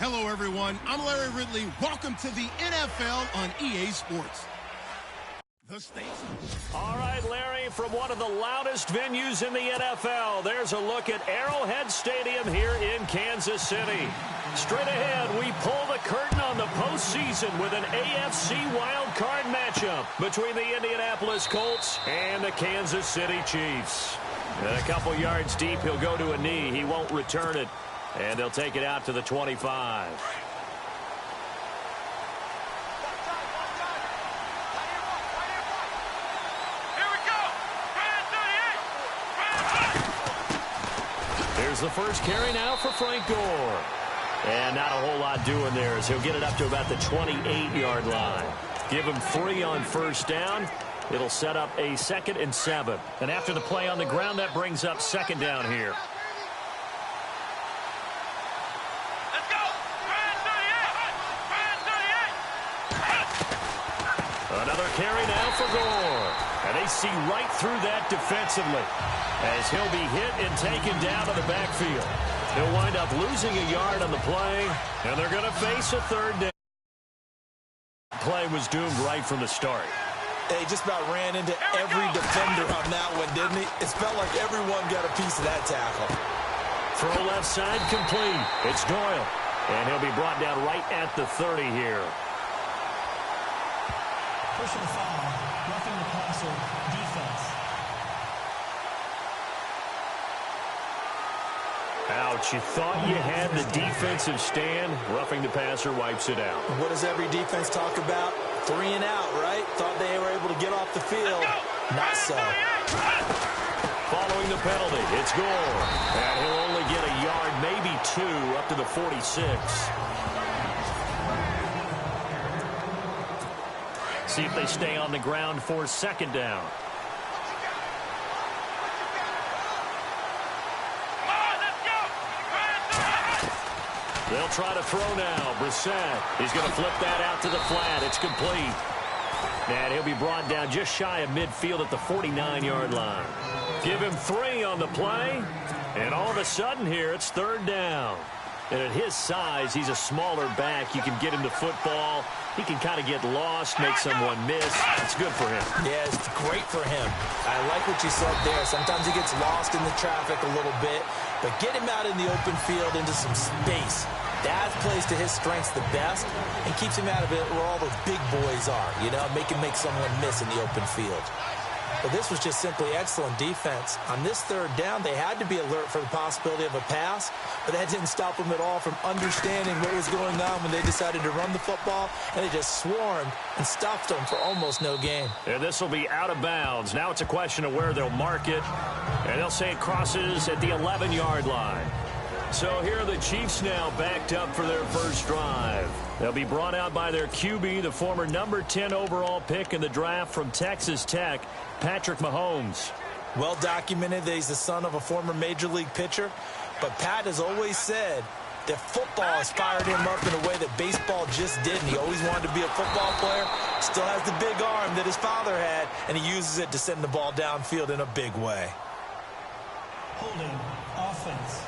Hello, everyone. I'm Larry Ridley. Welcome to the NFL on EA Sports. The stakes. All right, Larry, from one of the loudest venues in the NFL, there's a look at Arrowhead Stadium here in Kansas City. Straight ahead, we pull the curtain on the postseason with an AFC wildcard matchup between the Indianapolis Colts and the Kansas City Chiefs. And a couple yards deep, he'll go to a knee. He won't return it. And they'll take it out to the 25. Here's the first carry now for Frank Gore. And not a whole lot doing there as he'll get it up to about the 28-yard line. Give him 3 on first down. It'll set up a 2nd and 7. And after the play on the ground, that brings up 2nd down here. Another carry now for Gore. And they see right through that defensively as he'll be hit and taken down to the backfield. He'll wind up losing a yard on the play, and they're going to face a 3rd down. Play was doomed right from the start. He just about ran into every defender on that one, didn't he? It felt like everyone got a piece of that tackle. Throw left side complete. It's Doyle, and he'll be brought down right at the 30 here. Personal foul, roughing the passer, defense. Ouch, you thought you had the defensive stand. Roughing the passer wipes it out. What does every defense talk about? 3 and out, right? Thought they were able to get off the field. Not so. Following the penalty, it's Gore. And he'll only get a yard, maybe 2, up to the 46. See if they stay on the ground for 2nd down. They'll try to throw now. Brissett, he's going to flip that out to the flat. It's complete. And he'll be brought down just shy of midfield at the 49-yard line. Give him 3 on the play. And all of a sudden here, it's 3rd down. And at his size, he's a smaller back. You can get him the football. He can kind of get lost, make someone miss. It's good for him. Yeah, it's great for him. I like what you said there. Sometimes he gets lost in the traffic a little bit, but get him out in the open field into some space. That plays to his strengths the best and keeps him out of it where all those big boys are, you know, make someone miss in the open field. But this was just simply excellent defense. On this 3rd down, they had to be alert for the possibility of a pass, but that didn't stop them at all from understanding what was going on when they decided to run the football, and they just swarmed and stuffed them for almost no gain. And this will be out of bounds. Now it's a question of where they'll mark it, and they'll say it crosses at the 11-yard line. So here are the Chiefs now backed up for their first drive. They'll be brought out by their QB, the former number 10 overall pick in the draft from Texas Tech, Patrick Mahomes. Well documented that he's the son of a former major league pitcher, but Pat has always said that football has fired him up in a way that baseball just didn't. He always wanted to be a football player, still has the big arm that his father had, and he uses it to send the ball downfield in a big way. Holding, offense.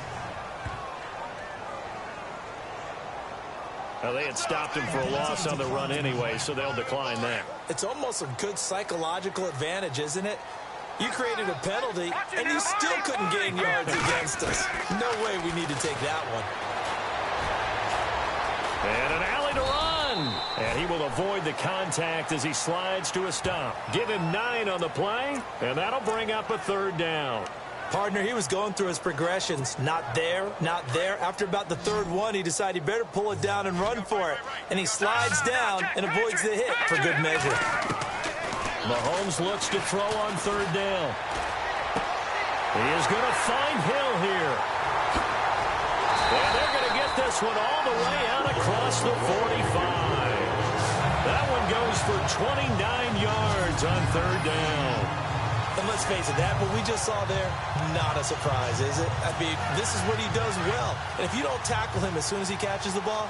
Well, they had stopped him for a loss on the run anyway, so they'll decline that. It's almost a good psychological advantage, isn't it? You created a penalty, and you still couldn't gain yards against us. No way we need to take that one. And an alley to run. And he will avoid the contact as he slides to a stop. Give him 9 on the play, and that'll bring up a 3rd down. Partner, he was going through his progressions. Not there, not there. After about the 3rd one, he decided he better pull it down and run for it. And he slides down and avoids the hit for good measure. Mahomes looks to throw on 3rd down. He is going to find Hill here. And they're going to get this one all the way out across the 45. That one goes for 29 yards on 3rd down. And let's face it, that what we just saw there, not a surprise, is it? I mean, this is what he does well. And if you don't tackle him as soon as he catches the ball,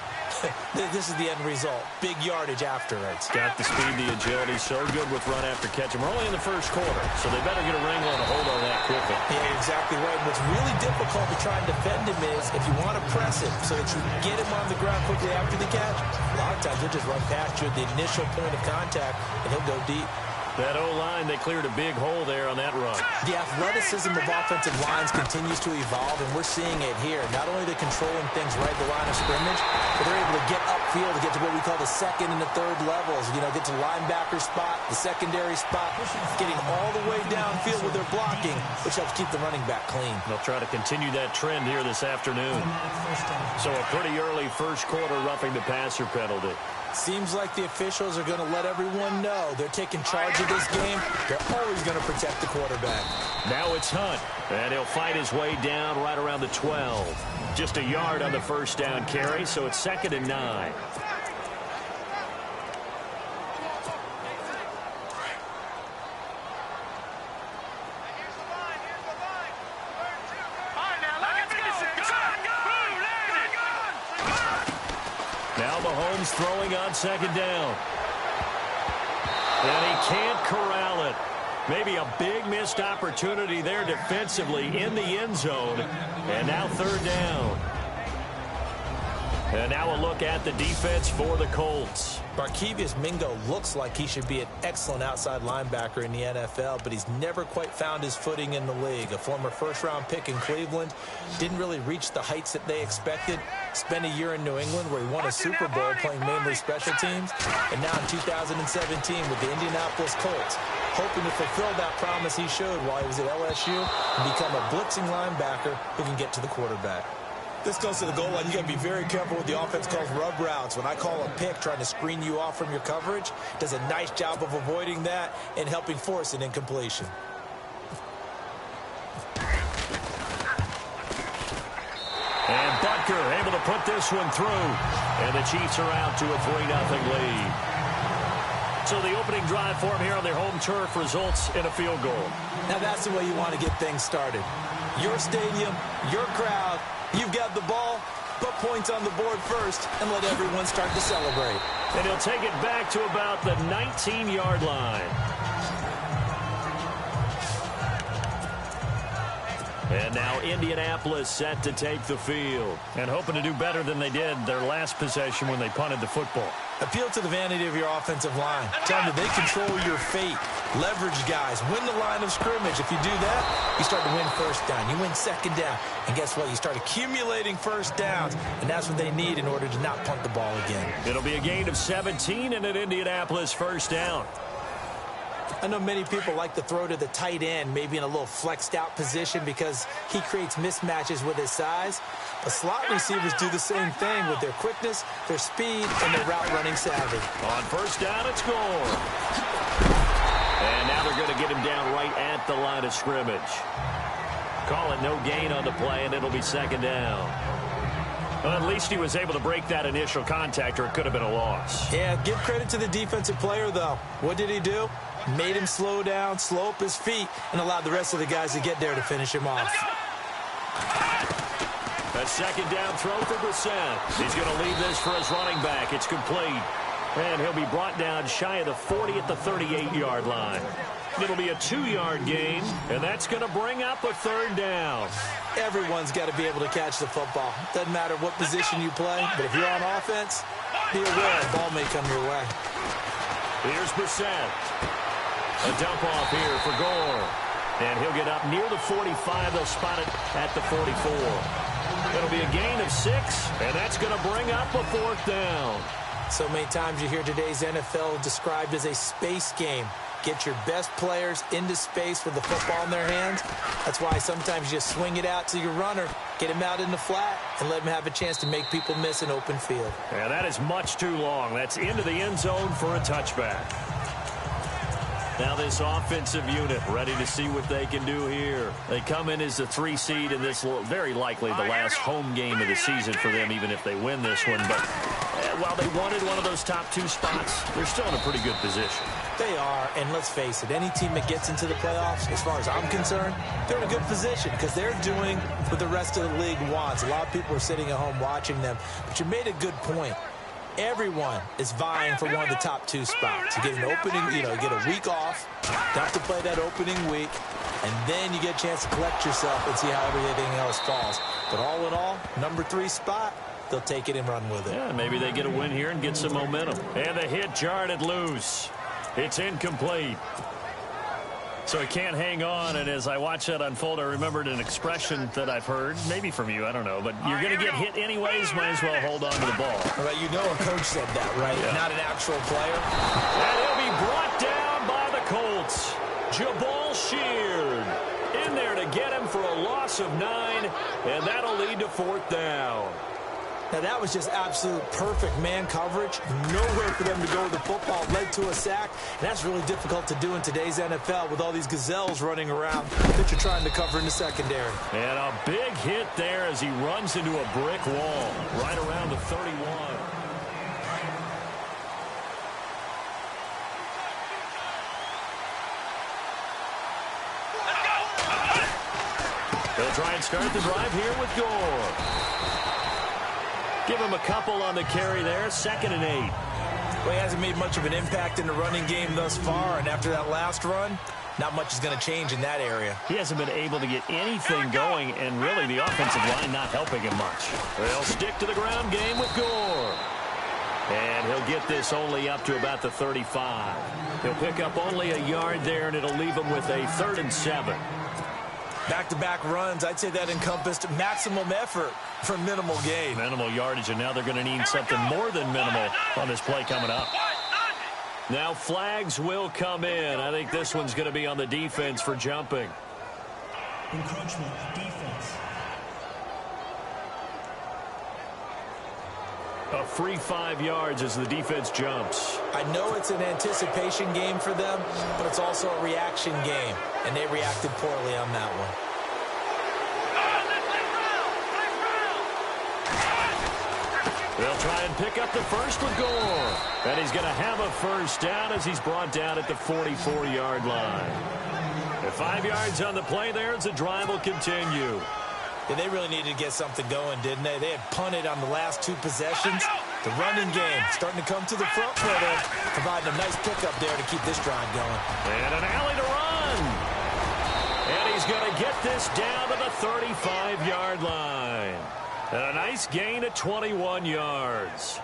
this is the end result. Big yardage afterwards. Got the speed, the agility, so good with run after catch. And we're only in the first quarter, so they better get a wrangle and a hold on that quickly. Yeah, exactly right. And what's really difficult to try and defend him is if you want to press him so that you get him on the ground quickly after the catch, a lot of times he'll just run past you at the initial point of contact, and he'll go deep. That O-line, they cleared a big hole there on that run. The athleticism of offensive lines continues to evolve, and we're seeing it here. Not only are they controlling things right at the line of scrimmage, but they're able to get upfield to get to what we call the second and the third levels. You know, get to linebacker spot, the secondary spot, getting all the way downfield with their blocking, which helps keep the running back clean. They'll try to continue that trend here this afternoon. So a pretty early first quarter roughing the passer penalty. Seems like the officials are going to let everyone know they're taking charge of this game. They're always going to protect the quarterback. Now it's Hunt, and he'll fight his way down right around the 12. Just a yard on the first down carry, so it's 2nd and 9. Now Mahomes throwing on 2nd down. And he can't corral it. Maybe a big missed opportunity there defensively in the end zone. And now 3rd down. And now a look at the defense for the Colts. Barkevius Mingo looks like he should be an excellent outside linebacker in the NFL, but he's never quite found his footing in the league. A former first-round pick in Cleveland, didn't really reach the heights that they expected. Spent a year in New England where he won a Super Bowl playing mainly special teams. And now in 2017 with the Indianapolis Colts, hoping to fulfill that promise he showed while he was at LSU and become a blitzing linebacker who can get to the quarterback. This goes to the goal line. You got to be very careful with the offense calls rub routes. When I call a pick trying to screen you off from your coverage, does a nice job of avoiding that and helping force an incompletion. And Butker able to put this one through. And the Chiefs are out to a 3-0 lead. So the opening drive for him here on their home turf results in a field goal. Now that's the way you want to get things started. Your stadium, your crowd, you've got the ball, put points on the board first, and let everyone start to celebrate. And he'll take it back to about the 19-yard line. And now Indianapolis set to take the field. And hoping to do better than they did their last possession when they punted the football. Appeal to the vanity of your offensive line. Tell them that they control your fate. Leverage guys. Win the line of scrimmage. If you do that, you start to win first down. You win 2nd down. And guess what? You start accumulating first downs. And that's what they need in order to not punt the ball again. It'll be a gain of 17 and an Indianapolis first down. I know many people like to throw to the tight end, maybe in a little flexed out position because he creates mismatches with his size. But slot receivers do the same thing with their quickness, their speed, and their route running savvy. On first down, it's Gore. And now they're going to get him down right at the line of scrimmage. Call it no gain on the play, and it'll be 2nd down. Well, at least he was able to break that initial contact, or it could have been a loss. Yeah, give credit to the defensive player, though. What did he do? Made him slow down, slow up his feet, and allowed the rest of the guys to get there to finish him off. A 2nd down throw for Brissett. He's going to leave this for his running back. It's complete. And he'll be brought down shy of the 40 at the 38-yard line. It'll be a 2-yard gain, and that's going to bring up a 3rd down. Everyone's got to be able to catch the football. Doesn't matter what position you play, but if you're on offense, be aware the ball may come your way. Here's Brissett. A dump off here for Gore. And he'll get up near the 45. They'll spot it at the 44. It'll be a gain of 6, and that's going to bring up a 4th down. So many times you hear today's NFL described as a space game. Get your best players into space with the football in their hands. That's why sometimes you just swing it out to your runner, get him out in the flat, and let him have a chance to make people miss an open field. Yeah, that is much too long. That's into the end zone for a touchback. Now this offensive unit ready to see what they can do here. They come in as the 3 seed, and this will very likely the last home game of the season for them, even if they win this one. But while they wanted one of those top 2 spots, they're still in a pretty good position. They are, and let's face it, any team that gets into the playoffs, as far as I'm concerned, they're in a good position because they're doing what the rest of the league wants. A lot of people are sitting at home watching them, but you made a good point. Everyone is vying for one of the top 2 spots. You get an opening, you get a week off, don't have to play that opening week, and then you get a chance to collect yourself and see how everything else falls. But all in all, number 3 spot, they'll take it and run with it. Yeah, maybe they get a win here and get some momentum. And the hit jarred it loose. It's incomplete. So he can't hang on, and as I watch that unfold, I remembered an expression that I've heard, maybe from you, I don't know, but you're going to get hit anyways, might as well hold on to the ball. Right, a coach said that, right? Yeah. Not an actual player. And he'll be brought down by the Colts. Jabal Sheard in there to get him for a loss of 9, and that'll lead to 4th down. Now, that was just absolute perfect man coverage. Nowhere for them to go with the football. Led to a sack. And that's really difficult to do in today's NFL with all these gazelles running around that you're trying to cover in the secondary. And a big hit there as he runs into a brick wall right around the 31. They'll try and start the drive here with Gore. Give him a couple on the carry there, 2nd and 8. Well, he hasn't made much of an impact in the running game thus far, and after that last run, not much is going to change in that area. He hasn't been able to get anything going, and really the offensive line not helping him much. They'll stick to the ground game with Gore. And he'll get this only up to about the 35. He'll pick up only a yard there, and it'll leave him with a 3rd and 7. Back-to-back runs, I'd say that encompassed maximum effort for minimal gain. Minimal yardage, and now they're going to need something more than minimal on this play coming up. Now flags will come in. I think this one's going to be on the defense for jumping. Encroachment, defense. A free 5 yards as the defense jumps. I know it's an anticipation game for them, but it's also a reaction game, and they reacted poorly on that one. They'll try and pick up the first with Gore. And he's going to have a 1st down as he's brought down at the 44-yard line. And 5 yards on the play there as the drive will continue. Yeah, they really needed to get something going, didn't they? They had punted on the last 2 possessions. The running game starting to come to the front for them, providing a nice pickup there to keep this drive going. And an alley to run. And he's going to get this down to the 35-yard line. And a nice gain of 21 yards.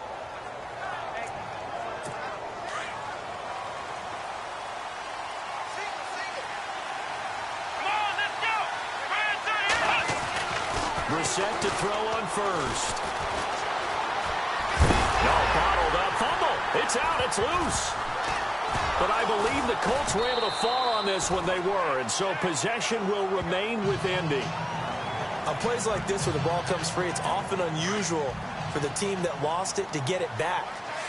Brissett to throw on first. No, bottled up. Fumble. It's out. It's loose. But I believe the Colts were able to fall on this when they were, and so possession will remain with Indy. On plays like this where the ball comes free, it's often unusual for the team that lost it to get it back.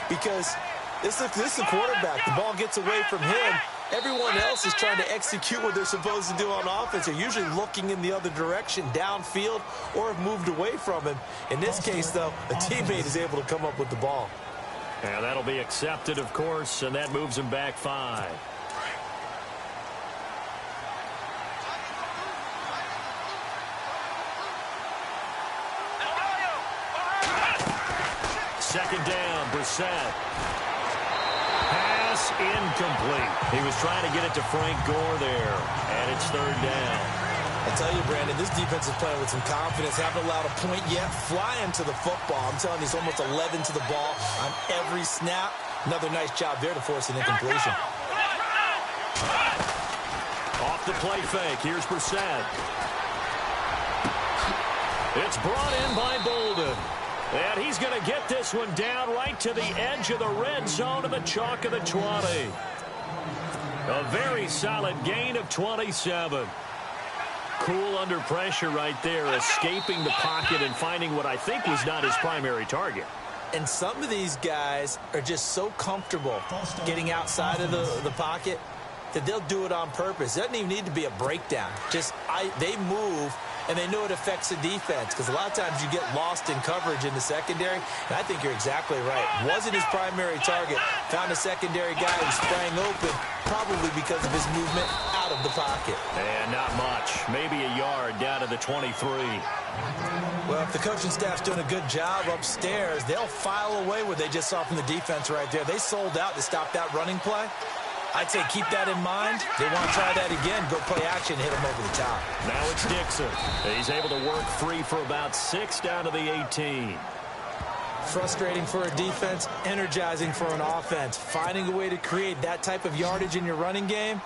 Because this is the quarterback. The ball gets away from him. Everyone else is trying to execute what they're supposed to do on offense. They're usually looking in the other direction, downfield, or have moved away from him. In this case, though, a teammate is able to come up with the ball. And that'll be accepted, of course, and that moves him back 5. Second down, Brissett. Pass incomplete. He was trying to get it to Frank Gore there, and it's 3rd down. I tell you, Brandon, this defense is playing with some confidence. Haven't allowed a point yet. Flying to the football. I'm telling you, it's almost 11 to the ball on every snap. Another nice job there to force an incompletion. Off the play fake. Here's Brissett. It's brought in by Bolden. And he's going to get this one down right to the edge of the red zone of the chalk of the 20. A very solid gain of 27. Cool under pressure right there, escaping the pocket and finding what I think was not his primary target. And some of these guys are just so comfortable getting outside of the pocket that they'll do it on purpose. It doesn't even need to be a breakdown. They move, and they know it affects the defense, because a lot of times you get lost in coverage in the secondary, and I think you're exactly right. Wasn't his primary target. Found a secondary guy who sprang open, probably because of his movement out of the pocket. And not much. Maybe a yard down to the 23. Well, if the coaching staff's doing a good job upstairs, they'll file away what they just saw from the defense right there. They sold out to stop that running play. I'd say keep that in mind. They want to try that again, go play action, hit them over the top. Now it's Dixon. He's able to work free for about 6 down to the 18. Frustrating for a defense, energizing for an offense. Finding a way to create that type of yardage in your running game,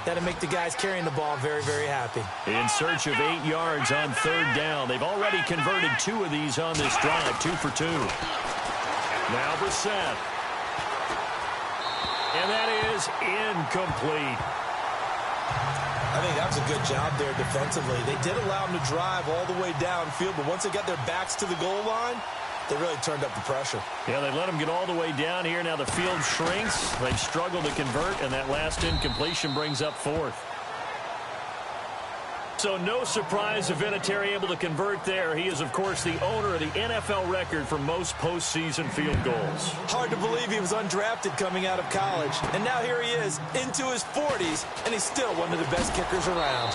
that'll make the guys carrying the ball very, very happy. In search of 8 yards on 3rd down. They've already converted 2 of these on this drive, 2 for 2. Now Brissett. And that is incomplete. I think that was a good job there defensively. They did allow them to drive all the way downfield, but once they got their backs to the goal line, they really turned up the pressure. Yeah, they let them get all the way down here. Now the field shrinks. They've struggled to convert, and that last incompletion brings up 4th. So no surprise if Vinatieri able to convert there. He is, of course, the owner of the NFL record for most postseason field goals. Hard to believe he was undrafted coming out of college. And now here he is into his 40s, and he's still one of the best kickers around.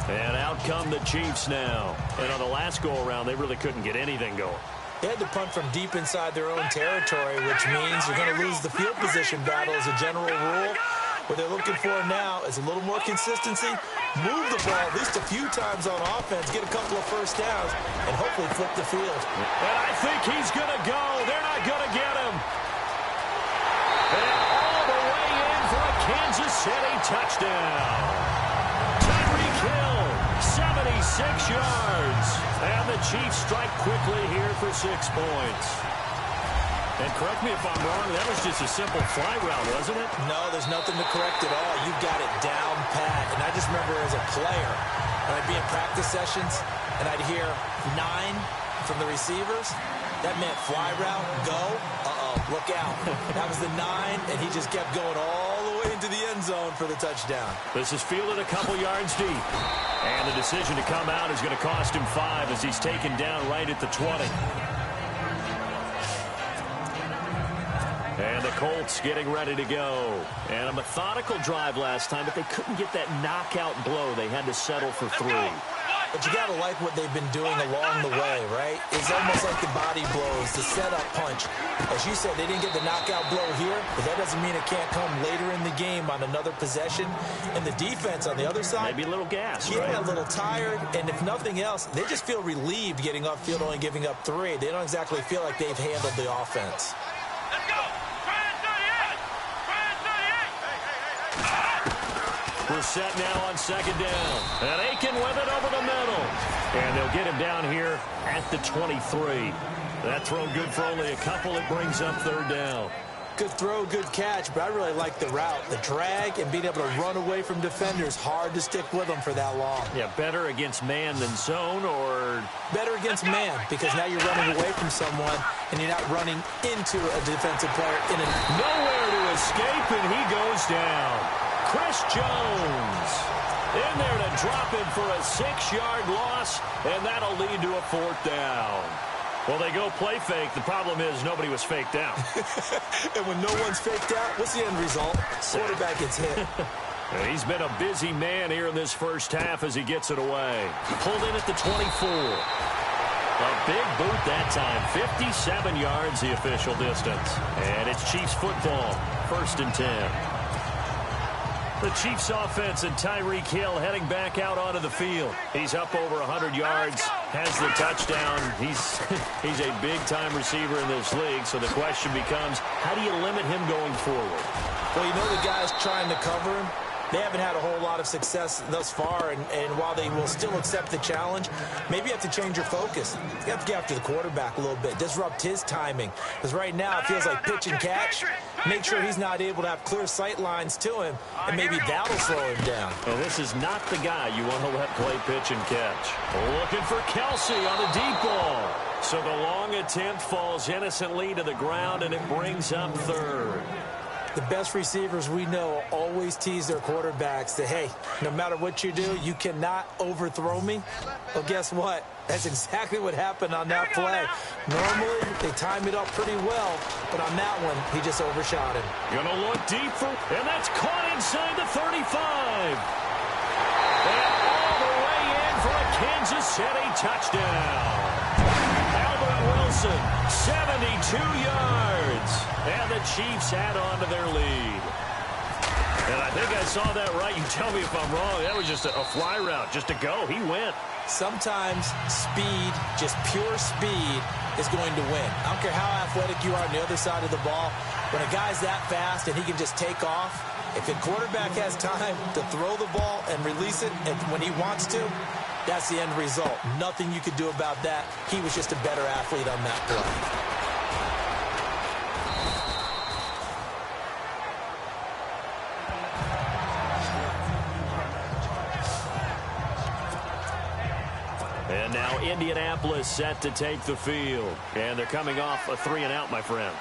And out come the Chiefs now. And on the last go-around, they really couldn't get anything going. They had to punt from deep inside their own territory, which means you're going to lose the field position battle as a general rule. What they're looking for now is a little more consistency, move the ball at least a few times on offense, get a couple of first downs, and hopefully flip the field. And I think he's going to go. They're not going to get him. And all the way in for a Kansas City touchdown. 76 yards. And the Chiefs strike quickly here for 6 points. And correct me if I'm wrong, that was just a simple fly route, wasn't it? No, there's nothing to correct at all. You got it down pat. And I just remember as a player, when I'd be in practice sessions, and I'd hear 9 from the receivers, that meant fly route, go, look out. That was the 9, and he just kept going all the way into the end zone for the touchdown. This is fielded a couple yards deep. And the decision to come out is going to cost him 5 as he's taken down right at the 20. And the Colts getting ready to go. And a methodical drive last time, but they couldn't get that knockout blow. They had to settle for 3. But you got to like what they've been doing along the way, right? It's almost like the body blows, the setup punch. As you said, they didn't get the knockout blow here, but that doesn't mean it can't come later in the game on another possession. And the defense on the other side, maybe a little gas, yeah, right? A little tired. And if nothing else, they just feel relieved getting upfield, only giving up 3. They don't exactly feel like they've handled the offense. Let's go. We're set now on 2nd down. And Aiken with it over the middle. And they'll get him down here at the 23. That throw good for only a couple. It brings up 3rd down. Good throw, good catch, but I really like the route. The drag and being able to run away from defenders. Hard to stick with them for that long. Yeah, better against man than zone, or better against man, because now you're running away from someone and you're not running into a defensive player. Nowhere to escape, and he goes down. Chris Jones in there to drop him for a 6-yard loss, and that'll lead to a 4th down. Well, they go play fake. The problem is nobody was faked out. And when no one's faked out, what's the end result? Quarterback gets hit. He's been a busy man here in this first half as he gets it away. Pulled in at the 24. A big boot that time. 57 yards the official distance. And it's Chiefs football. 1st and 10. The Chiefs offense and Tyreek Hill heading back out onto the field. He's up over 100 yards, has the touchdown. He's a big-time receiver in this league, so the question becomes, how do you limit him going forward? Well, you know the guy's trying to cover him. They haven't had a whole lot of success thus far, and while they will still accept the challenge, maybe you have to change your focus. You have to get after the quarterback a little bit, disrupt his timing. Because right now it feels like pitch and catch. Make sure he's not able to have clear sight lines to him, and maybe that'll slow him down. Well, this is not the guy you want to let play pitch and catch. Looking for Kelsey on the deep ball. So the long attempt falls innocently to the ground, and it brings up third. The best receivers we know always tease their quarterbacks that, hey, no matter what you do, you cannot overthrow me. Well, guess what? That's exactly what happened on that play. Normally, they time it up pretty well, but on that one, he just overshot him. Gonna look deep for, and that's caught inside the 35. And all the way in for a Kansas City touchdown. Wilson, 72 yards, and the Chiefs add on to their lead. And I think I saw that right. You tell me if I'm wrong. That was just a fly route, just to go. He went. Sometimes speed, just pure speed, is going to win. I don't care how athletic you are on the other side of the ball. When a guy's that fast and he can just take off, if the quarterback has time to throw the ball and release it and when he wants to, that's the end result. Nothing you could do about that. He was just a better athlete on that play. And now Indianapolis set to take the field. And they're coming off a 3-and-out, my friend.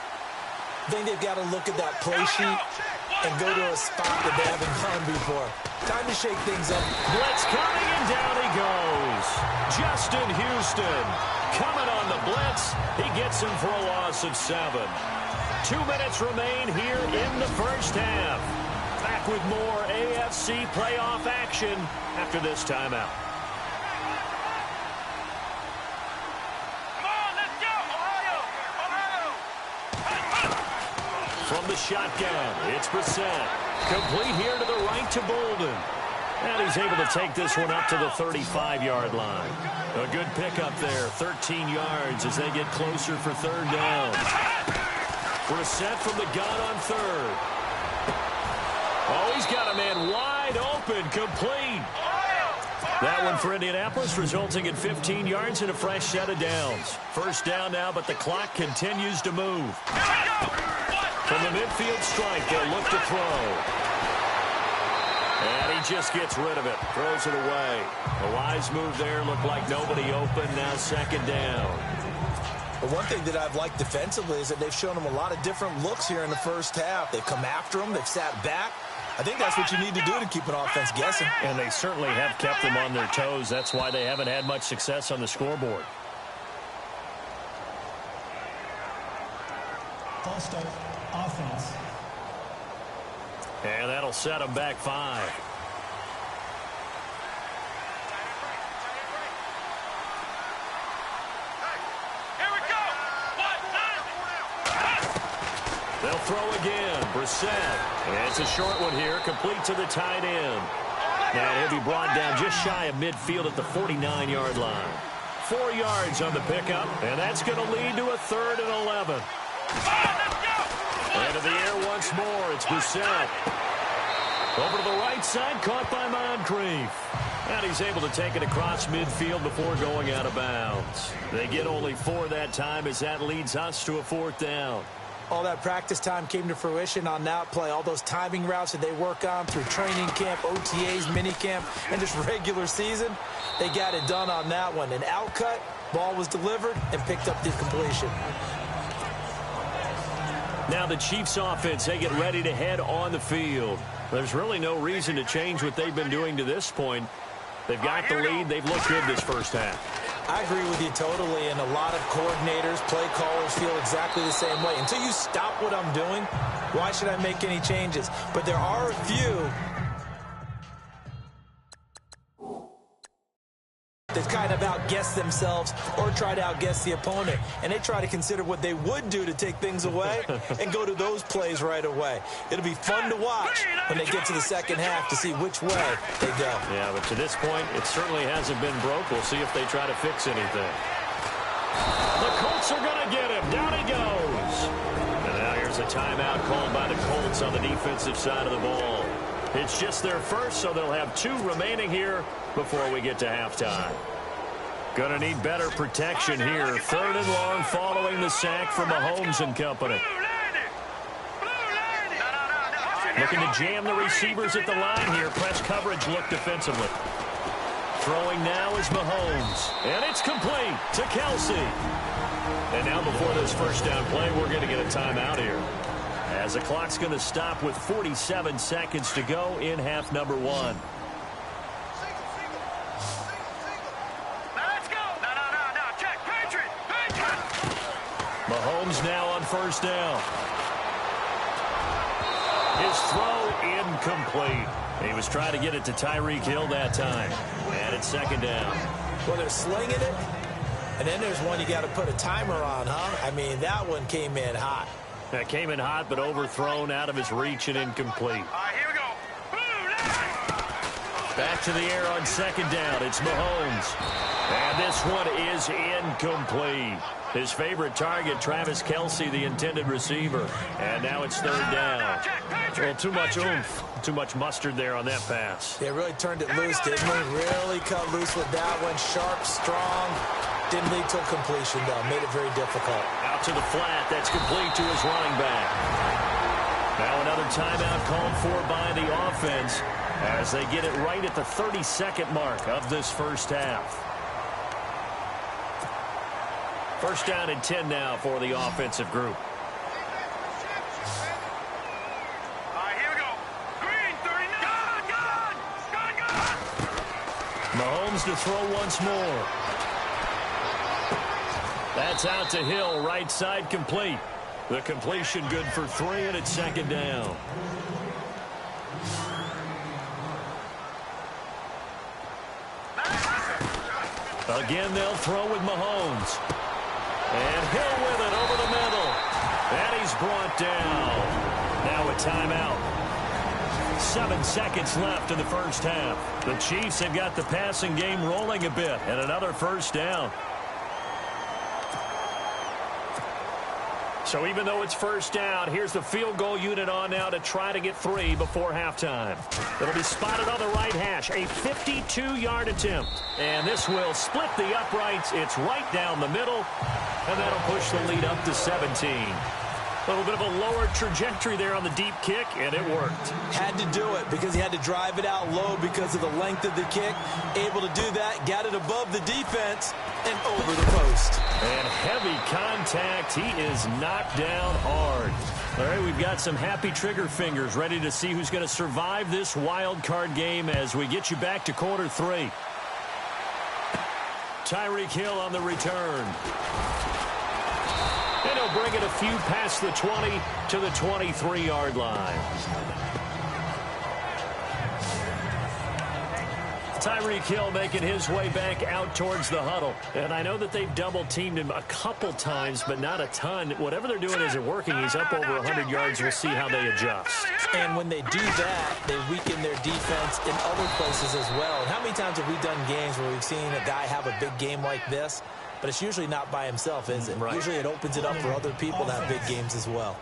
I think they've got to look at that play sheet and go to a spot that they haven't gone before. Time to shake things up. Blitz coming, and down he goes. Justin Houston coming on the blitz. He gets him for a loss of 7. 2 minutes remain here in the first half. Back with more AFC playoff action after this timeout. From the shotgun, it's Brissett. Complete here to the right to Bolden. And he's able to take this one up to the 35-yard line. A good pickup there, 13 yards as they get closer for third down. Brissett from the gun on third. Oh, he's got a man wide open, complete. That one for Indianapolis, resulting in 15 yards and a fresh set of downs. First down now, but the clock continues to move. From the midfield strike, they'll look to throw. And he just gets rid of it, throws it away. A wise move there, looked like nobody open, now second down. But one thing that I've liked defensively is that they've shown them a lot of different looks here in the first half. They've come after them, they've sat back. I think that's what you need to do to keep an offense guessing. And they certainly have kept them on their toes. That's why they haven't had much success on the scoreboard. False start, offense. And that'll set them back 5. They'll throw again. Brissett. And it's a short one here, complete to the tight end. Now he'll be brought down just shy of midfield at the 49-yard line. 4 yards on the pickup, and that's going to lead to a 3rd and 11. Into the air once more. It's Brissett. Over to the right side, caught by Moncrief. And he's able to take it across midfield before going out of bounds. They get only 4 that time as that leads us to a 4th down. All that practice time came to fruition on that play. All those timing routes that they work on through training camp, OTAs, minicamp, and just regular season, they got it done on that one. An outcut, ball was delivered, and picked up the completion. Now the Chiefs offense, they get ready to head on the field. There's really no reason to change what they've been doing to this point. They've got the lead. They've looked good this first half. I agree with you totally, and a lot of coordinators, play callers feel exactly the same way. Until you stop what I'm doing, why should I make any changes? But there are a few that kind of outguess themselves or try to outguess the opponent. And they try to consider what they would do to take things away and go to those plays right away. It'll be fun to watch when they get to the second half to see which way they go. Yeah, but to this point, it certainly hasn't been broke. We'll see if they try to fix anything. The Colts are going to get him. Down he goes. And now here's a timeout called by the Colts on the defensive side of the ball. It's just their first, so they'll have 2 remaining here before we get to halftime. Going to need better protection here. 3rd and long following the sack from Mahomes and company. Looking to jam the receivers at the line here. Press coverage look defensively. Throwing now is Mahomes. And it's complete to Kelsey. And now before this first down play, we're going to get a timeout here, as the clock's going to stop with 47 seconds to go in half number 1. Let's go. No. Check. Patriot. Mahomes now on first down. His throw incomplete. He was trying to get it to Tyreek Hill that time. And it's 2nd down. Well, they're slinging it. And then there's one you got to put a timer on, huh? I mean, that one came in hot. That came in hot, but overthrown, out of his reach, and incomplete. All right, here we go. Back to the air on 2nd down. It's Mahomes. And this one is incomplete. His favorite target, Travis Kelsey, the intended receiver. And now it's 3rd down. Well, too much oomph, too much mustard there on that pass. They really turned it loose, didn't they? Really cut loose with that one. Sharp, strong. Didn't lead till completion, though. Made it very difficult. Out to the flat. That's complete to his running back. Now another timeout called for by the offense as they get it right at the 32nd mark of this first half. 1st down and 10 now for the offensive group. All right, here we go. Green, 39. Gone. Mahomes to throw once more. That's out to Hill, right side complete. The completion good for 3, and it's 2nd down. Again, they'll throw with Mahomes. And Hill with it over the middle. And he's brought down. Now a timeout. 7 seconds left in the first half. The Chiefs have got the passing game rolling a bit, and another first down. So even though it's first down, here's the field goal unit on now to try to get 3 before halftime. It'll be spotted on the right hash, a 52-yard attempt. And this will split the uprights. It's right down the middle, and that'll push the lead up to 17. A little bit of a lower trajectory there on the deep kick, and it worked. Had to do it because he had to drive it out low because of the length of the kick. Able to do that, got it above the defense, and over the post. And heavy contact. He is knocked down hard. All right, we've got some happy trigger fingers ready to see who's going to survive this wild card game as we get you back to quarter 3. Tyreek Hill on the return. And he'll bring it a few past the 20 to the 23-yard line. Tyreek Hill making his way back out towards the huddle. And I know that they've double-teamed him a couple times, but not a ton. Whatever they're doing isn't working. He's up over 100 yards. We'll see how they adjust. And when they do that, they weaken their defense in other places as well. And how many times have we done games where we've seen a guy have a big game like this? But it's usually not by himself, is it? Right. Usually it opens it up for other people to have big games as well.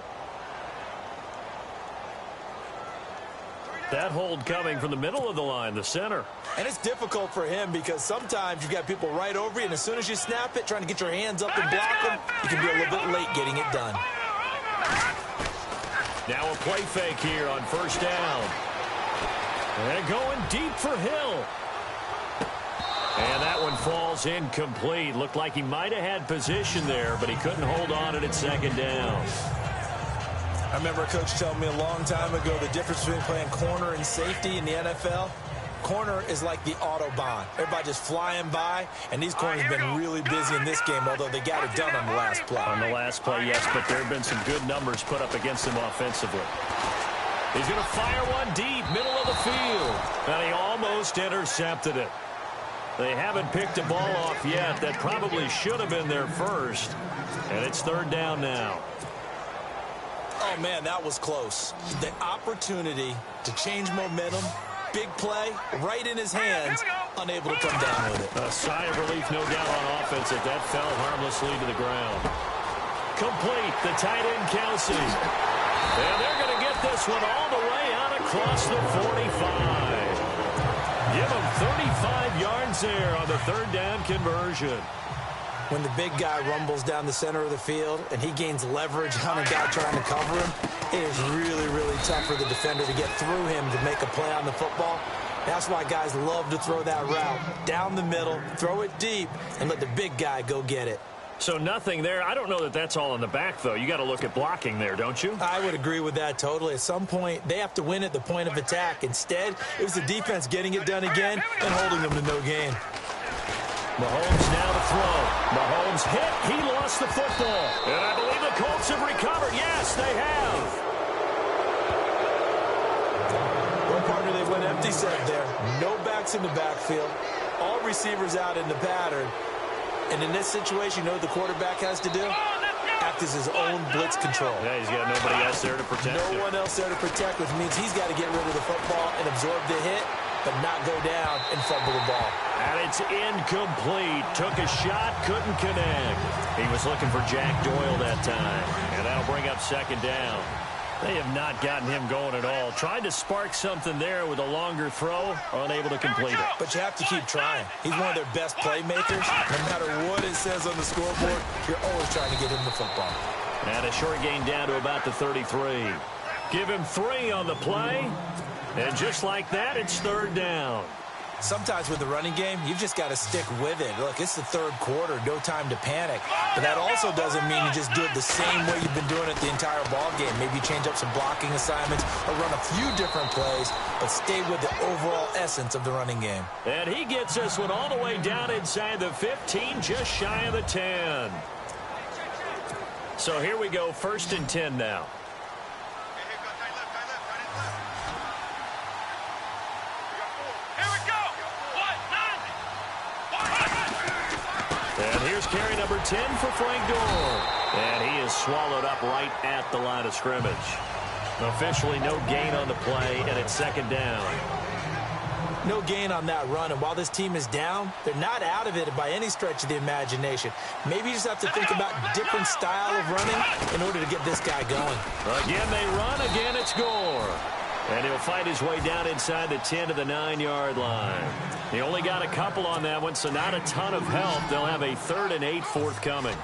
That hold coming from the middle of the line, the center. And it's difficult for him because sometimes you've got people right over you, and as soon as you snap it, trying to get your hands up and block them, you can be a little bit late getting it done. Now a play fake here on first down. And going deep for Hill. And that one falls incomplete. Looked like he might have had position there, but he couldn't hold on and it's 2nd down. I remember a coach telling me a long time ago the difference between playing corner and safety in the NFL. Corner is like the Autobahn. Everybody just flying by, and these corners have been really busy in this game, although they got it done on the last play. On the last play, yes, but there have been some good numbers put up against him offensively. He's going to fire one deep, middle of the field, and he almost intercepted it. They haven't picked a ball off yet. That probably should have been their first, and it's 3rd down now. Oh, man, that was close. The opportunity to change momentum, big play, right in his hands, unable to come down with it. A sigh of relief, no doubt, on offense if that fell harmlessly to the ground. Complete, the tight end Kelsey. And they're going to get this one all the way out across the 45. Give him 35 yards there on the third down conversion. When the big guy rumbles down the center of the field and he gains leverage on a guy trying to cover him, it is really, really tough for the defender to get through him to make a play on the football. That's why guys love to throw that route down the middle, throw it deep, and let the big guy go get it. So nothing there. I don't know that that's all in the back, though. You got to look at blocking there, don't you? I would agree with that totally. At some point, they have to win at the point of attack. Instead, it was the defense getting it done again and holding them to no gain. Mahomes now to throw. Mahomes hit. He lost the football. And I believe the Colts have recovered. Yes, they have. Well, partner, they went empty set there. No backs in the backfield. All receivers out in the pattern. And in this situation, you know what the quarterback has to do? Act as his own blitz control. Yeah, he's got nobody else there to protect him. No one else there to protect, which means he's got to get rid of the football and absorb the hit, but not go down and fumble the ball. And it's incomplete. Took a shot, couldn't connect. He was looking for Jack Doyle that time. And that'll bring up second down. They have not gotten him going at all. Tried to spark something there with a longer throw, unable to complete it. But you have to keep trying. He's one of their best playmakers. No matter what it says on the scoreboard, you're always trying to get him the football. And a short gain down to about the 33. Give him 3 on the play. And just like that, it's third down. Sometimes with the running game, you've just got to stick with it. Look, it's the third quarter, no time to panic. But that also doesn't mean you just do it the same way you've been doing it the entire ball game. Maybe change up some blocking assignments or run a few different plays, but stay with the overall essence of the running game. And he gets this one all the way down inside the 15, just shy of the 10. So here we go, 1st and 10 now. And here's carry number 10 for Frank Gore. And he is swallowed up right at the line of scrimmage. Officially no gain on the play, and it's second down. No gain on that run, and while this team is down, they're not out of it by any stretch of the imagination. Maybe you just have to think about different style of running in order to get this guy going. Again they run, again it's Gore. And he'll fight his way down inside the 10 to the 9-yard line. He only got a couple on that one, so not a ton of help. They'll have a 3rd and 8 forthcoming.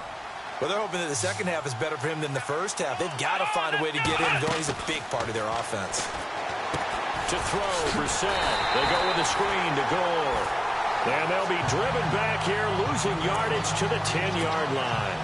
Well, they're hoping that the second half is better for him than the first half. They've got to find a way to get him going. He's a big part of their offense. To throw, Brissett. They go with a screen to Gore. And they'll be driven back here, losing yardage to the 10-yard line.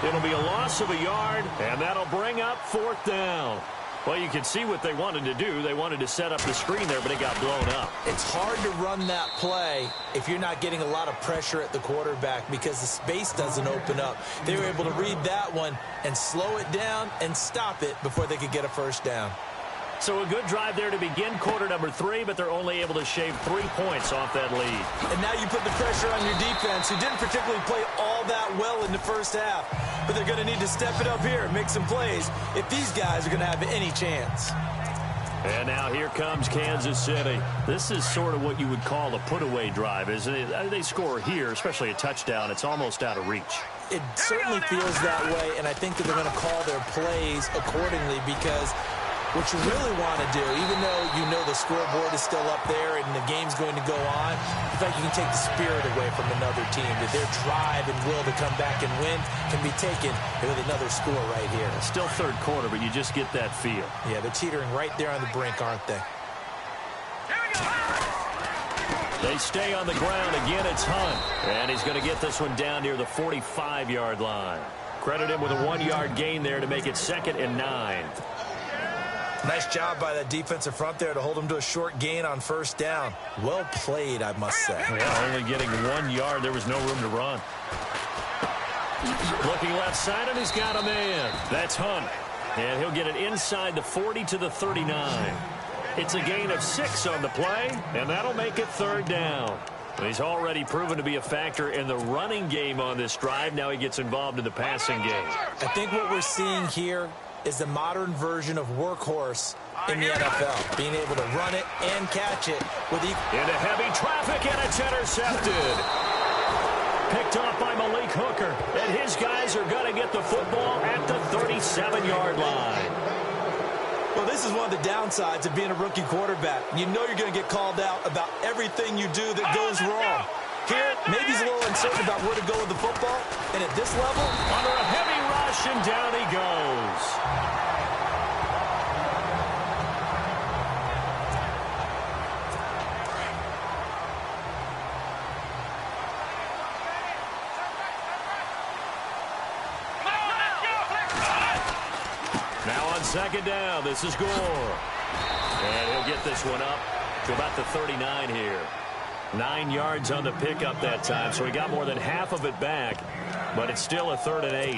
It'll be a loss of a yard, and that'll bring up 4th down. Well, you can see what they wanted to do. They wanted to set up the screen there, but it got blown up. It's hard to run that play if you're not getting a lot of pressure at the quarterback because the space doesn't open up. They were able to read that one and slow it down and stop it before they could get a first down. So a good drive there to begin quarter number 3, but they're only able to shave 3 points off that lead. And now you put the pressure on your defense, who didn't particularly play all that well in the first half. But they're going to need to step it up here and make some plays if these guys are going to have any chance. And now here comes Kansas City. This is sort of what you would call a put-away drive, isn't it? They score here, especially a touchdown. It's almost out of reach. It certainly feels that way, and I think that they're going to call their plays accordingly because what you really want to do, even though you know the scoreboard is still up there and the game's going to go on, in fact, you can take the spirit away from another team. That their drive and will to come back and win can be taken with another score right here. It's still third quarter, but you just get that feel. Yeah, they're teetering right there on the brink, aren't they? They stay on the ground. Again, it's Hunt. And he's going to get this one down near the 45-yard line. Credit him with a 1-yard gain there to make it 2nd and 9. Nice job by that defensive front there to hold him to a short gain on first down. Well played, I must say. Yeah, only getting 1 yard. There was no room to run. Looking left side, and he's got a man. That's Hunt. And he'll get it inside the 40 to the 39. It's a gain of 6 on the play, and that'll make it 3rd down. He's already proven to be a factor in the running game on this drive. Now he gets involved in the passing game. I think what we're seeing here is the modern version of workhorse in the NFL, being able to run it and catch it with into heavy traffic, and it's intercepted. Picked off by Malik Hooker, and his guys are going to get the football at the 37-yard line. Well, this is one of the downsides of being a rookie quarterback. You know you're going to get called out about everything you do that goes wrong. Here, maybe he's a little uncertain about where to go with the football. And at this level, under a heavy rush, and down he goes. Now on second down, this is Gore. And he'll get this one up to about the 39 here. 9 yards on the pickup that time, so he got more than half of it back, but it's still a 3rd and 8.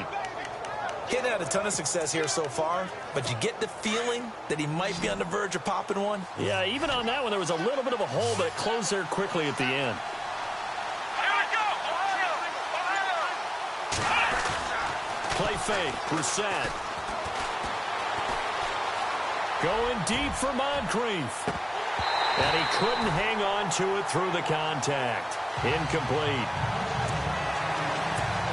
He hadn't had a ton of success here so far, but you get the feeling that he might be on the verge of popping one. Yeah, even on that one, there was a little bit of a hole, but it closed there quickly at the end. Play fake, Brissett. Going deep for Moncrief. And he couldn't hang on to it through the contact. Incomplete.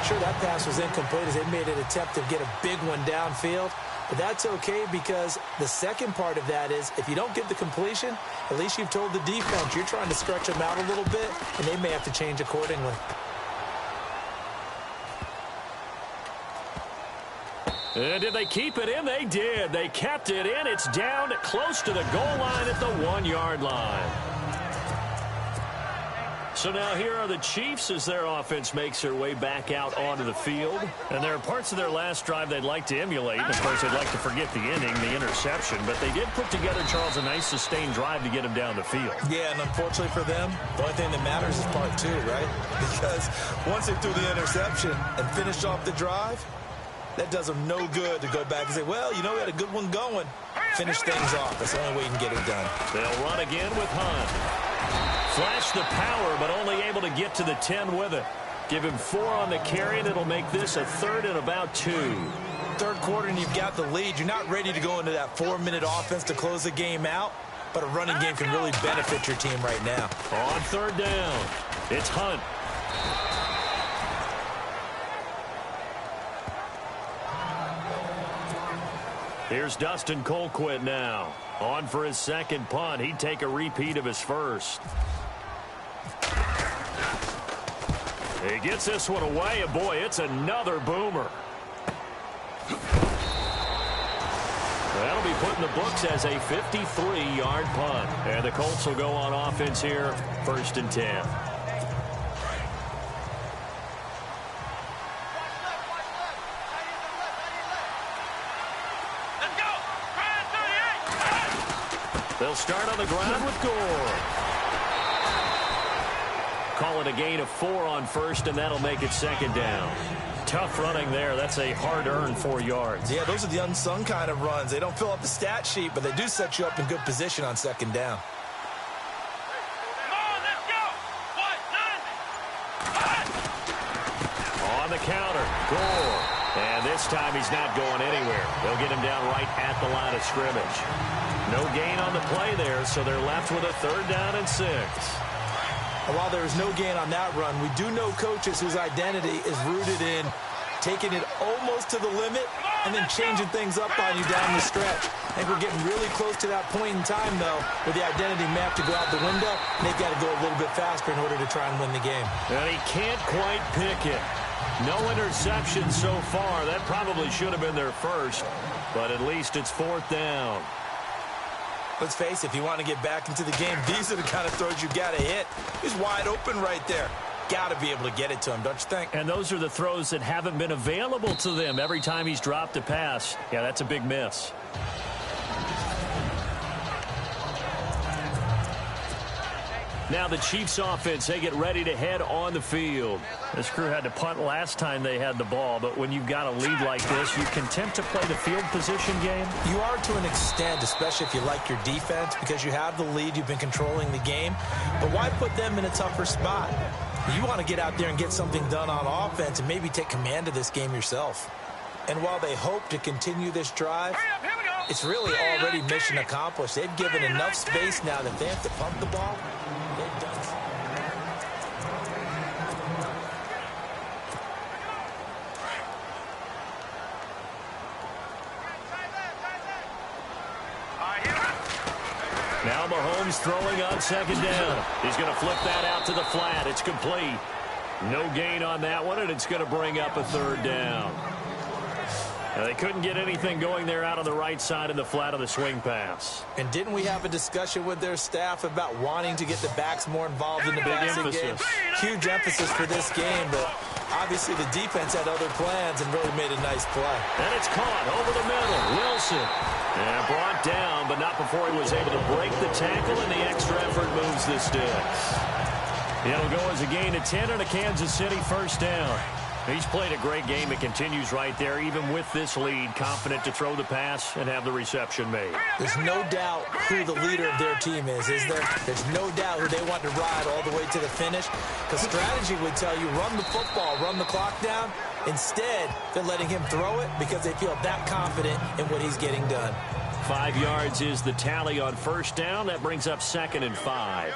Sure, that pass was incomplete as they made an attempt to get a big one downfield. But that's okay because the second part of that is if you don't get the completion, at least you've told the defense you're trying to stretch them out a little bit, and they may have to change accordingly. And did they keep it in? They did. They kept it in. It's down close to the goal line at the 1-yard line. So now here are the Chiefs as their offense makes their way back out onto the field. And there are parts of their last drive they'd like to emulate. And of course, they'd like to forget the inning, the interception. But they did put together, Charles, a nice sustained drive to get him down the field. Yeah, and unfortunately for them, the only thing that matters is part 2, right? Because once they threw the interception and finished off the drive, that does them no good to go back and say, well, you know, we had a good one going. Finish things off. That's the only way you can get it done. They'll run again with Hunt. Flash the power, but only able to get to the 10 with it. Give him 4 on the carry, and it'll make this a 3rd and about 2. Third quarter, and you've got the lead. You're not ready to go into that 4-minute offense to close the game out, but a running game can really benefit your team right now. On 3rd down, it's Hunt. Here's Dustin Colquitt now. On for his second punt. He'd take a repeat of his first. He gets this one away, and boy, it's another boomer. That'll be put in the books as a 53-yard punt. And the Colts will go on offense here, 1st and 10. They'll start on the ground with Gore. Call it a gain of 4 on 1st, and that'll make it 2nd down. Tough running there. That's a hard-earned 4 yards. Yeah, those are the unsung kind of runs. They don't fill up the stat sheet, but they do set you up in good position on 2nd down. On the counter, Gore. And this time he's not going anywhere. They'll get him down right at the line of scrimmage. No gain on the play there, so they're left with a 3rd down and 6. And while there is no gain on that run, we do know coaches whose identity is rooted in taking it almost to the limit and then changing things up on you down the stretch. I think we're getting really close to that point in time, though, where the identity may have to go out the window, and they've got to go a little bit faster in order to try and win the game. And he can't quite pick it. No interception so far. That probably should have been their first, but at least it's 4th down. Let's face it, if you want to get back into the game, these are the kind of throws you got to hit. He's wide open right there. Got to be able to get it to him, don't you think? And those are the throws that haven't been available to them every time he's dropped a pass. Yeah, that's a big miss. Now the Chiefs offense, they get ready to head on the field. This crew had to punt last time they had the ball, but when you've got a lead like this, you can tend to play the field position game. You are to an extent, especially if you like your defense, because you have the lead, you've been controlling the game. But why put them in a tougher spot? You want to get out there and get something done on offense and maybe take command of this game yourself. And while they hope to continue this drive, it's really already mission accomplished. They've given enough space now that they have to pump the ball. They've done so. Now Mahomes throwing on second down. He's going to flip that out to the flat. It's complete. No gain on that one, and it's going to bring up a third down. Now, they couldn't get anything going there out on the right side of the flat of the swing pass. And didn't we have a discussion with their staff about wanting to get the backs more involved in the passing game? Huge emphasis for this game, but obviously the defense had other plans and really made a nice play. And it's caught over the middle. Wilson. And brought down, but not before he was able to break the tackle, and the extra effort moves the sticks. It'll go as a gain of 10 on a Kansas City first down. He's played a great game. It continues right there, even with this lead, confident to throw the pass and have the reception made. There's no doubt who the leader of their team is there? There's no doubt who they want to ride all the way to the finish. Because strategy would tell you, run the football, run the clock down. Instead, they're letting him throw it because they feel that confident in what he's getting done. 5 yards is the tally on first down. That brings up 2nd and 5.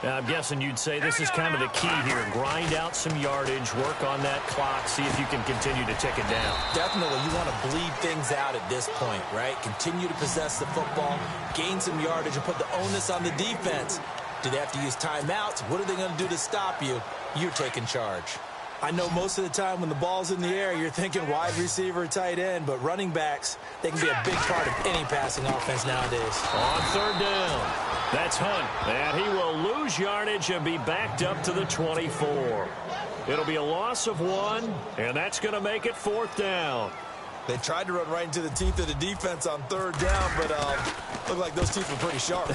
Now, I'm guessing you'd say this is kind of the key here. Grind out some yardage, work on that clock, see if you can continue to tick it down. Definitely. You want to bleed things out at this point, right? Continue to possess the football, gain some yardage, and put the onus on the defense. Do they have to use timeouts? What are they going to do to stop you? You're taking charge. I know most of the time when the ball's in the air, you're thinking wide receiver, tight end, but running backs, they can be a big part of any passing offense nowadays. On third down, that's Hunt, and he will lose yardage and be backed up to the 24. It'll be a loss of 1, and that's going to make it 4th down. They tried to run right into the teeth of the defense on third down, but looked like those teeth were pretty sharp.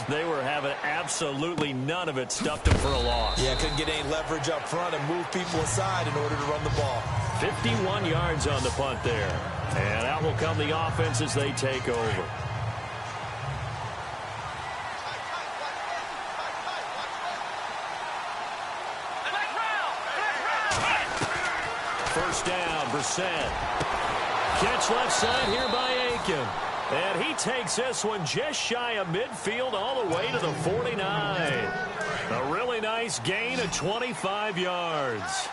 They were having absolutely none of it, stuffed them for a loss. Yeah, couldn't get any leverage up front and move people aside in order to run the ball. 51 yards on the punt there. And out will come the offense as they take over. First down, Brissett. Catch left side here by Aiken. And he takes this one just shy of midfield all the way to the 49. A really nice gain of 25 yards.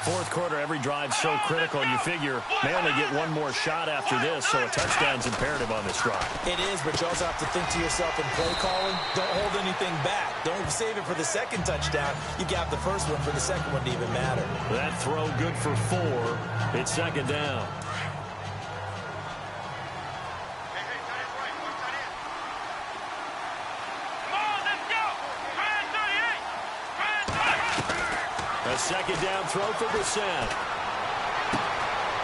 Fourth quarter, every drive so critical, and you figure they only get one more shot after this, so a touchdown's imperative on this drive. It is, but you also have to think to yourself in play calling, don't hold anything back. Don't save it for the second touchdown. You got the first one for the second one to even matter. That throw good for 4. It's second down. A second down throw for Brissett.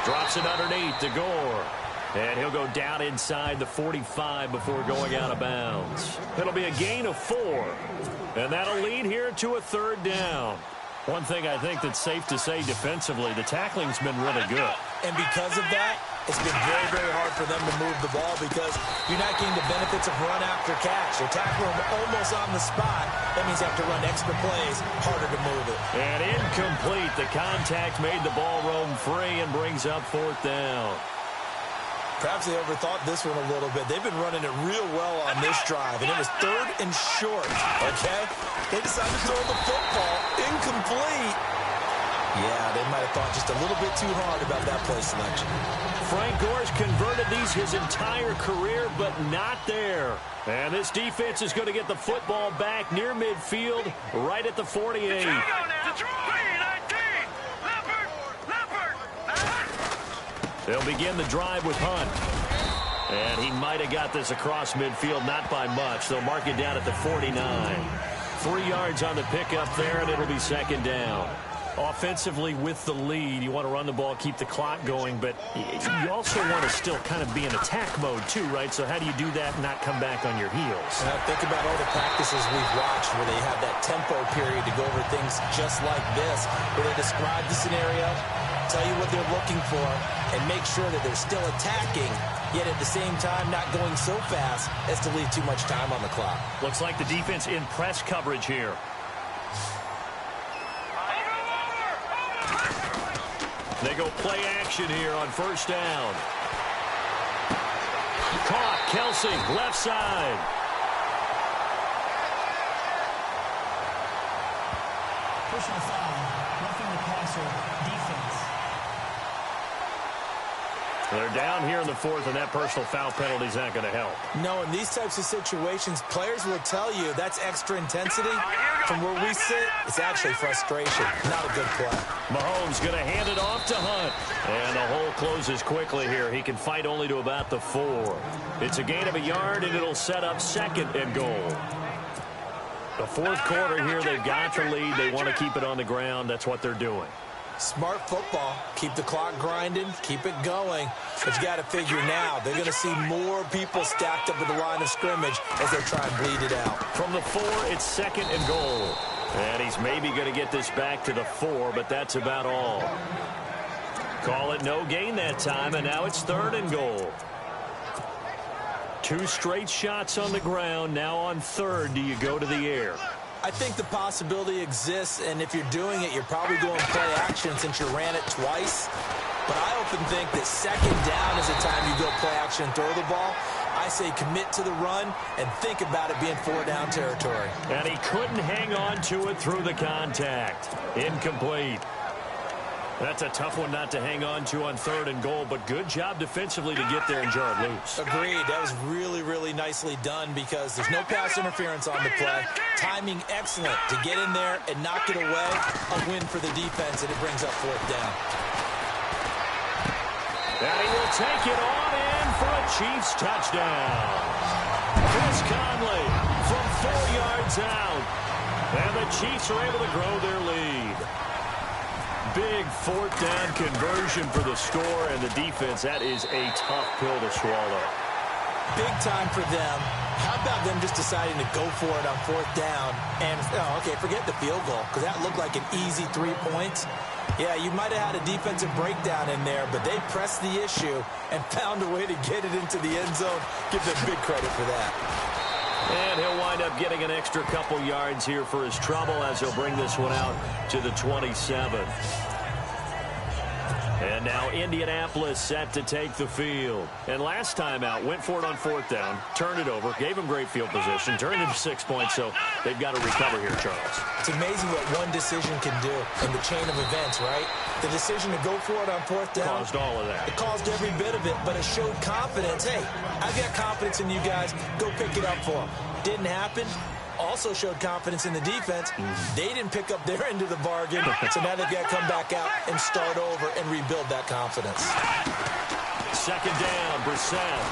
Drops it underneath to Gore. And he'll go down inside the 45 before going out of bounds. It'll be a gain of 4. And that'll lead here to a third down. One thing I think that's safe to say defensively, the tackling's been really good. And because of that, it's been very, very hard for them to move the ball because you're not getting the benefits of run after catch. You're tackling them almost on the spot. That means you have to run extra plays, harder to move it. And incomplete. The contact made the ball roam free and brings up 4th down. Perhaps they overthought this one a little bit. They've been running it real well on this drive, and it was 3rd and short, okay? They decided to throw the football incomplete. Yeah, they might have thought just a little bit too hard about that play selection. Frank Gore's converted these his entire career, but not there. And this defense is going to get the football back near midfield, right at the 48. They'll begin the drive with Hunt. And he might have got this across midfield, not by much. They'll mark it down at the 49. 3 yards on the pickup there, and it'll be second down. Offensively with the lead, you want to run the ball, keep the clock going, but you also want to still kind of be in attack mode too, right? So how do you do that and not come back on your heels? Think about all the practices we've watched where they have that tempo period to go over things just like this, where they describe the scenario, tell you what they're looking for, and make sure that they're still attacking, yet at the same time not going so fast as to leave too much time on the clock. Looks like the defense in press coverage here. They go play action here on first down. Caught, Kelsey, left side. Personal foul, roughing the passer, defense. They're down here in the fourth, and that personal foul penalty is not going to help. No, in these types of situations, players will tell you that's extra intensity. From where we sit, it's actually frustration, not a good play. Mahomes going to hand it off to Hunt. And the hole closes quickly here. He can fight only to about the 4. It's a gain of a yard, and it'll set up 2nd and goal. The fourth quarter here, they've got the lead. They want to keep it on the ground. That's what they're doing. Smart football. Keep the clock grinding. Keep it going. But you got to figure now, they're going to see more people stacked up at the line of scrimmage as they try and bleed it out. From the 4, it's 2nd and goal. And he's maybe going to get this back to the 4, but that's about all. Call it no gain that time, and now it's 3rd and goal. 2 straight shots on the ground. Now on 3rd, do you go to the air? I think the possibility exists, and if you're doing it, you're probably going play action since you ran it twice. But I often think that 2nd down is the time you go play action and throw the ball. I say commit to the run and think about it being 4-down territory. And he couldn't hang on to it through the contact. Incomplete. That's a tough one not to hang on to on 3rd and goal, but good job defensively to get there and jar it loose. Agreed. That was really, really nicely done because there's no pass interference on the play. Timing excellent to get in there and knock it away. A win for the defense, and it brings up 4th down. And he will take it on in for a Chiefs touchdown. Chris Conley from 4 yards out. And the Chiefs are able to grow their lead. Big 4th down conversion for the score, and the defense, that is a tough pill to swallow. Big time for them. How about them just deciding to go for it on 4th down? And, okay, forget the field goal, because that looked like an easy 3 points. Yeah, you might have had a defensive breakdown in there, but they pressed the issue and found a way to get it into the end zone. Give them big credit for that. And he'll wind up getting an extra couple yards here for his trouble as he'll bring this one out to the 27. And now Indianapolis set to take the field. And last time out, went for it on 4th down, turned it over, gave him great field position, turned into 6 points, so they've got to recover here, Charles. It's amazing what one decision can do in the chain of events, right? The decision to go for it on 4th down. Caused all of that. It caused every bit of it, but it showed confidence. Hey, I've got confidence in you guys. Go pick it up for them. Didn't happen. Also showed confidence in the defense. They didn't pick up their end of the bargain, so now they've got to come back out and start over and rebuild that confidence. 2nd down, Brissett.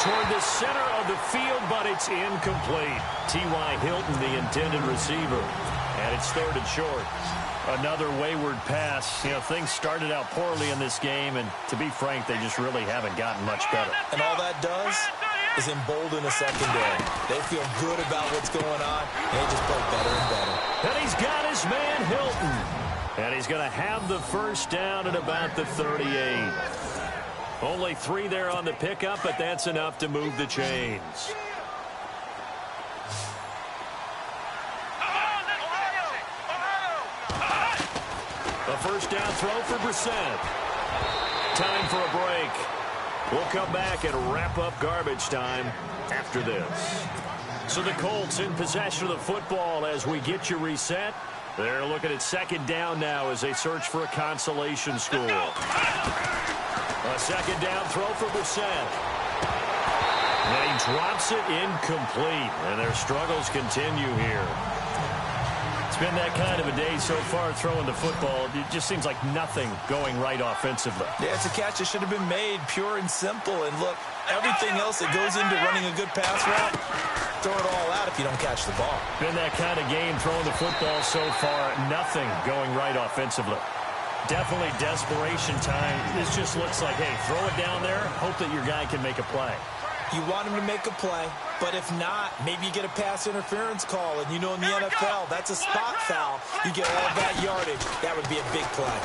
Toward the center of the field, but it's incomplete. T.Y. Hilton, the intended receiver. And it's 3rd and short. Another wayward pass. You know, things started out poorly in this game, and to be frank, they just really haven't gotten much better. And all that does is embolden a secondary. They feel good about what's going on, and they just play better and better. And he's got his man Hilton. And he's going to have the 1st down at about the 38. Only 3 there on the pickup, but that's enough to move the chains. A 1st down throw for Brissett. Time for a break. We'll come back and wrap up garbage time after this. So the Colts in possession of the football as we get you reset. They're looking at 2nd down now as they search for a consolation score. A 2nd down throw for Brissett. And he drops it incomplete. And their struggles continue here. It's been that kind of a day so far throwing the football. It just seems like nothing going right offensively. Yeah, it's a catch that should have been made, pure and simple. And look, everything else that goes into running a good pass route, throw it all out if you don't catch the ball. Been that kind of game throwing the football so far. Nothing going right offensively. Definitely desperation time. This just looks like, hey, throw it down there, hope that your guy can make a play. You want him to make a play, but if not, maybe you get a pass interference call, and you know in the NFL, that's a spot foul. You get all that yardage. That would be a big play.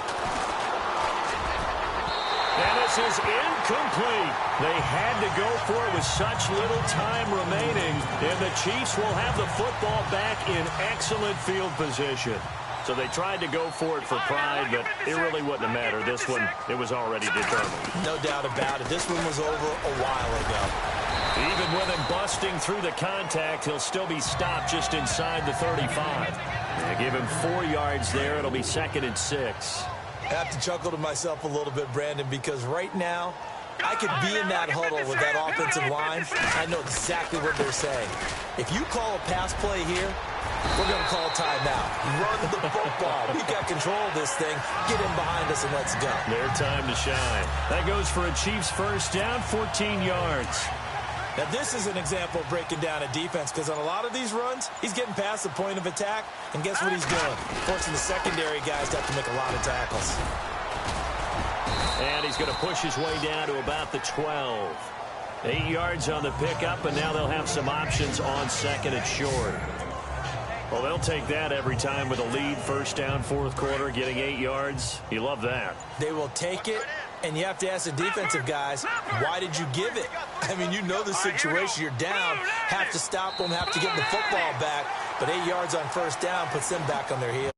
And this is incomplete. They had to go for it with such little time remaining, and the Chiefs will have the football back in excellent field position. So they tried to go for it for pride, but it really wouldn't have mattered. This one, it was already determined. No doubt about it. This one was over a while ago. Even with him busting through the contact, he'll still be stopped just inside the 35. They give him 4 yards there. It'll be 2nd and 6. I have to chuckle to myself a little bit, Brandon, because right now, I could be in that huddle with that offensive line. I know exactly what they're saying. If you call a pass play here, we're going to call a timeout. Run the football. We got control of this thing. Get in behind us and let's go. Their time to shine. That goes for a Chiefs first down, 14 yards. Now, this is an example of breaking down a defense, because on a lot of these runs, he's getting past the point of attack, and guess what he's doing? Forcing the secondary guys to have to make a lot of tackles. And he's going to push his way down to about the 12. 8 yards on the pickup, and now they'll have some options on second and short. Well, they'll take that every time with a lead, first down, fourth quarter, getting 8 yards. You love that. They will take it, and you have to ask the defensive guys, why did you give it? I mean, you know the situation. You're down, have to stop them, have to get the football back, but 8 yards on first down puts them back on their heels.